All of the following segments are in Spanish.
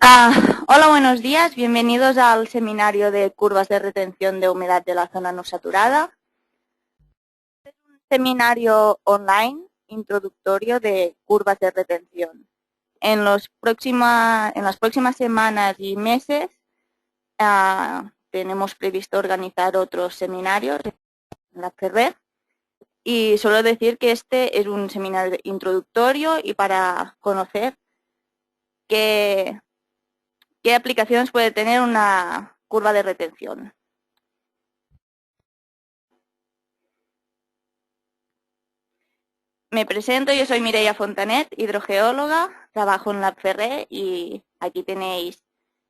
Hola, buenos días. Bienvenidos al seminario de curvas de retención de humedad de la zona no saturada. Es un seminario online introductorio de curvas de retención. En las próximas semanas y meses tenemos previsto organizar otros seminarios en la FERREG. Y solo decir que este es un seminario introductorio y para conocer qué aplicaciones puede tener una curva de retención. Me presento, yo soy Mireia Fontanet, hidrogeóloga, trabajo en la FERREG y aquí tenéis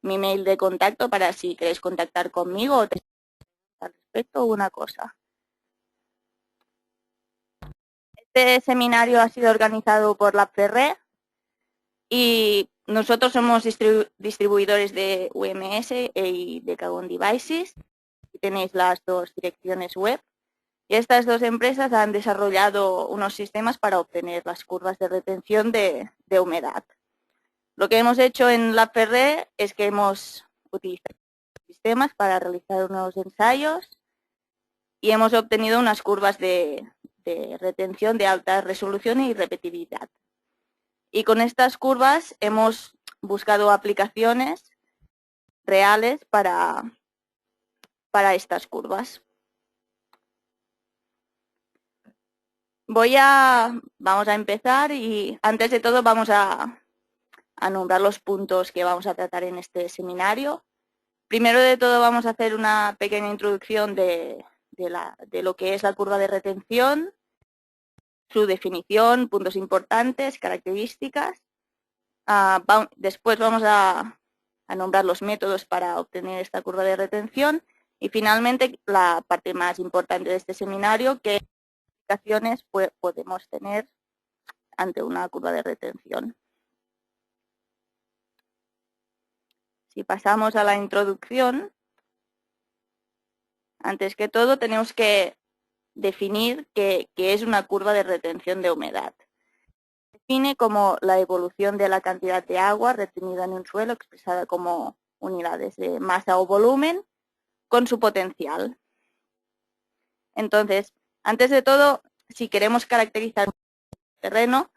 mi mail de contacto para si queréis contactar conmigo o al respecto o una cosa. Este seminario ha sido organizado por la FERREG y nosotros somos distribuidores de UMS y de Kagon Devices. Aquí tenéis las dos direcciones web. Y estas dos empresas han desarrollado unos sistemas para obtener las curvas de retención de humedad. Lo que hemos hecho en la FERREG es que hemos utilizado sistemas para realizar unos ensayos y hemos obtenido unas curvas de retención de alta resolución y repetibilidad. Y con estas curvas hemos buscado aplicaciones reales para estas curvas. Vamos a empezar y antes de todo vamos a nombrar los puntos que vamos a tratar en este seminario. Primero de todo vamos a hacer una pequeña introducción de lo que es la curva de retención, su definición, puntos importantes, características. Después vamos a nombrar los métodos para obtener esta curva de retención y finalmente la parte más importante de este seminario, que aplicaciones podemos tener ante una curva de retención. Si pasamos a la introducción, antes que todo tenemos que definir qué es una curva de retención de humedad. Define como la evolución de la cantidad de agua retenida en un suelo expresada como unidades de masa o volumen con su potencial. Entonces, antes de todo, si queremos caracterizar un terreno,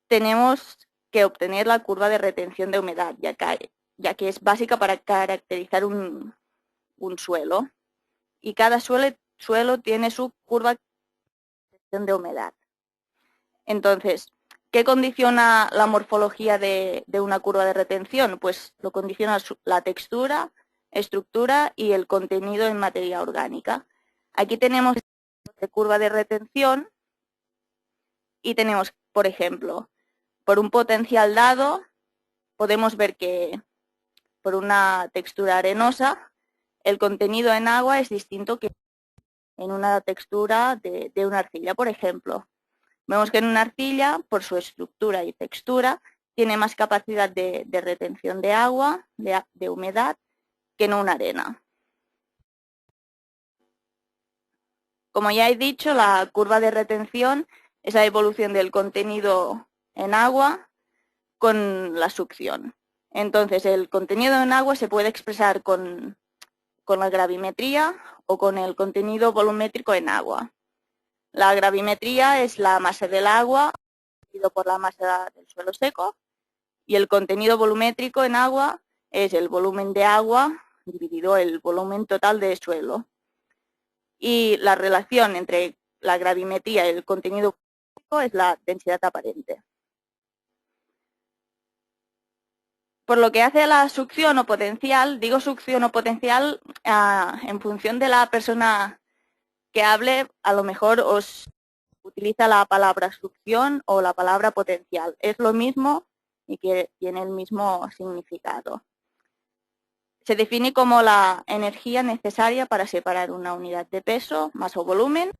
tenemos que obtener la curva de retención de humedad, ya que es básica para caracterizar un suelo. Y cada suelo tiene su curva de retención de humedad. Entonces, ¿qué condiciona la morfología de una curva de retención? Pues lo condiciona la textura, estructura y el contenido en materia orgánica. Aquí tenemos la curva de retención y tenemos, por ejemplo, por un potencial dado, podemos ver que por una textura arenosa, el contenido en agua es distinto que en una textura de una arcilla, por ejemplo. Vemos que en una arcilla, por su estructura y textura, tiene más capacidad de retención de agua, de humedad, que en una arena. Como ya he dicho, la curva de retención es la evolución del contenido en agua con la succión. Entonces, el contenido en agua se puede expresar con la gravimetría o con el contenido volumétrico en agua. La gravimetría es la masa del agua dividido por la masa del suelo seco y el contenido volumétrico en agua es el volumen de agua dividido el volumen total de suelo. Y la relación entre la gravimetría y el contenido volumétrico es la densidad aparente. Por lo que hace a la succión o potencial, digo succión o potencial en función de la persona que hable, a lo mejor os utiliza la palabra succión o la palabra potencial. Es lo mismo y que tiene el mismo significado. Se define como la energía necesaria para separar una unidad de peso, masa o volumen,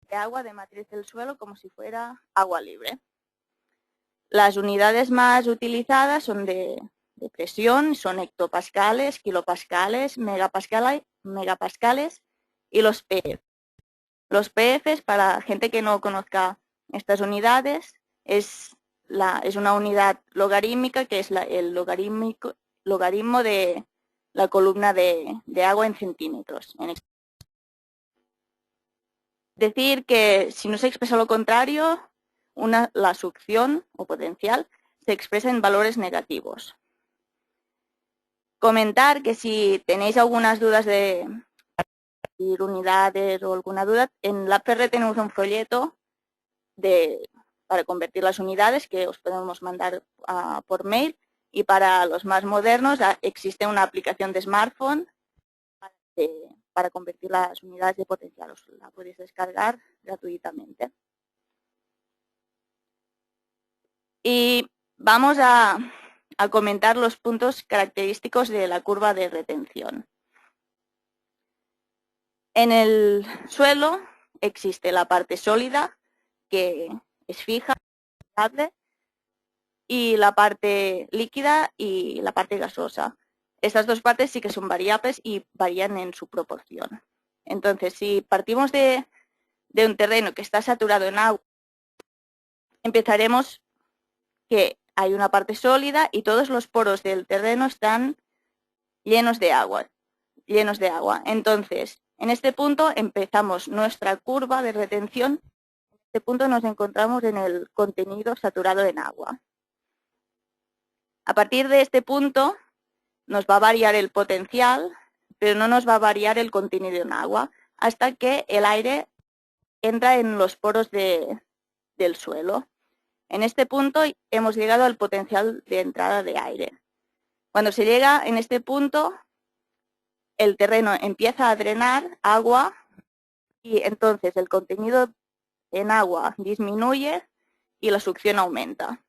de agua de matriz del suelo como si fuera agua libre. Las unidades más utilizadas son de presión, son hectopascales, kilopascales, megapascales y los PF. Los PFs, para gente que no conozca estas unidades, es es una unidad logarítmica que es el logaritmo de la columna de agua en centímetros. Decir que si no se expresa lo contrario, la succión o potencial se expresa en valores negativos. Comentar que si tenéis algunas dudas de unidades o alguna duda, en la PR tenemos un folleto para convertir las unidades que os podemos mandar por mail, y para los más modernos existe una aplicación de smartphone para convertir las unidades de potencial. Os la podéis descargar gratuitamente. Y vamos a comentar los puntos característicos de la curva de retención. En el suelo existe la parte sólida, que es fija, estable, y la parte líquida y la parte gasosa. Estas dos partes sí que son variables y varían en su proporción. Entonces, si partimos de un terreno que está saturado en agua, empezaremos que hay una parte sólida y todos los poros del terreno están llenos de agua. Entonces, en este punto empezamos nuestra curva de retención. En este punto nos encontramos en el contenido saturado en agua. A partir de este punto nos va a variar el potencial, pero no nos va a variar el contenido en agua hasta que el aire entra en los poros del suelo. En este punto hemos llegado al potencial de entrada de aire. Cuando se llega en este punto, el terreno empieza a drenar agua y entonces el contenido en agua disminuye y la succión aumenta,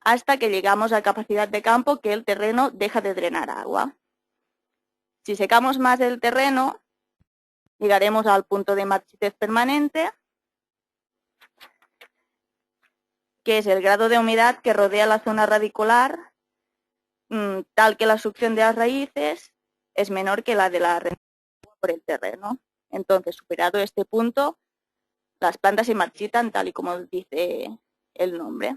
hasta que llegamos a capacidad de campo que el terreno deja de drenar agua. Si secamos más el terreno, llegaremos al punto de marchitez permanente, que es el grado de humedad que rodea la zona radicular, tal que la succión de las raíces es menor que la de la retención por el terreno. Entonces, superado este punto, las plantas se marchitan tal y como dice el nombre.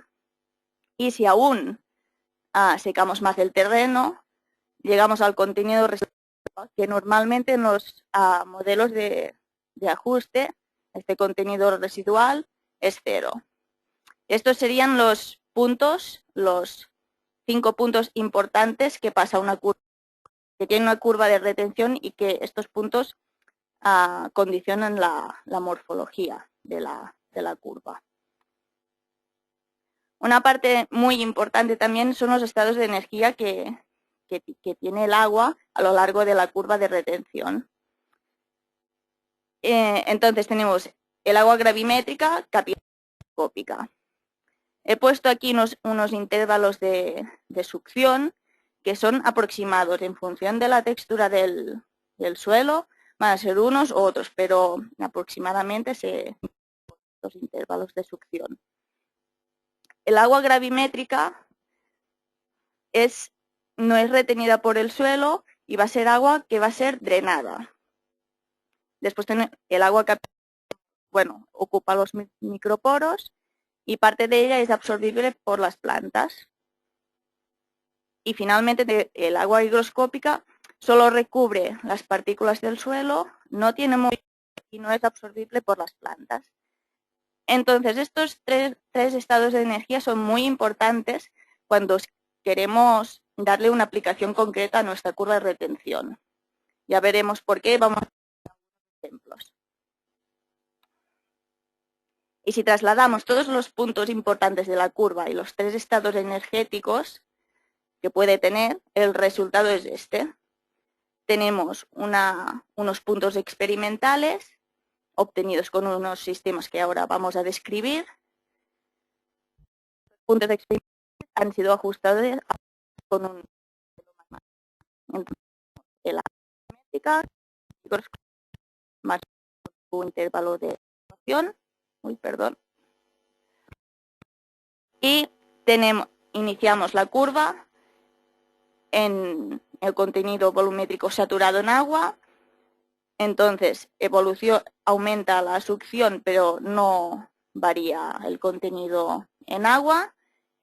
Y si aún secamos más el terreno, llegamos al contenido residual, que normalmente en los modelos de ajuste, este contenido residual es 0. Estos serían los puntos, los 5 puntos importantes que pasa una curva, que tiene una curva de retención, y que estos puntos condicionan la morfología de la curva. Una parte muy importante también son los estados de energía que tiene el agua a lo largo de la curva de retención. Entonces tenemos el agua gravimétrica, capilar y higroscópica. He puesto aquí unos intervalos de succión que son aproximados en función de la textura del suelo. Van a ser unos u otros, pero aproximadamente los intervalos de succión. El agua gravimétrica no es retenida por el suelo y va a ser agua que va a ser drenada. Después el agua capilar, ocupa los microporos y parte de ella es absorbible por las plantas. Y finalmente el agua higroscópica solo recubre las partículas del suelo, no tiene movimiento y no es absorbible por las plantas. Entonces, estos tres estados de energía son muy importantes cuando queremos darle una aplicación concreta a nuestra curva de retención. Ya veremos por qué, vamos a ver ejemplos. Y si trasladamos todos los puntos importantes de la curva y los 3 estados energéticos que puede tener, el resultado es este. Tenemos unos puntos experimentales obtenidos con unos sistemas que ahora vamos a describir. Los puntos experimentales han sido ajustados con un más un intervalo de ecuación. Y iniciamos la curva en el contenido volumétrico saturado en agua. Entonces, aumenta la succión, pero no varía el contenido en agua.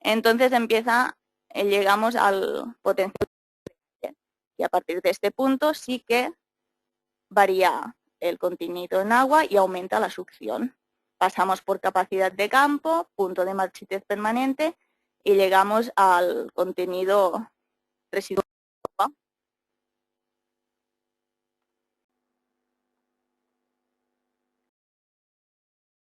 Entonces llegamos al potencial y a partir de este punto sí que varía el contenido en agua y aumenta la succión. Pasamos por capacidad de campo, punto de marchitez permanente y llegamos al contenido residual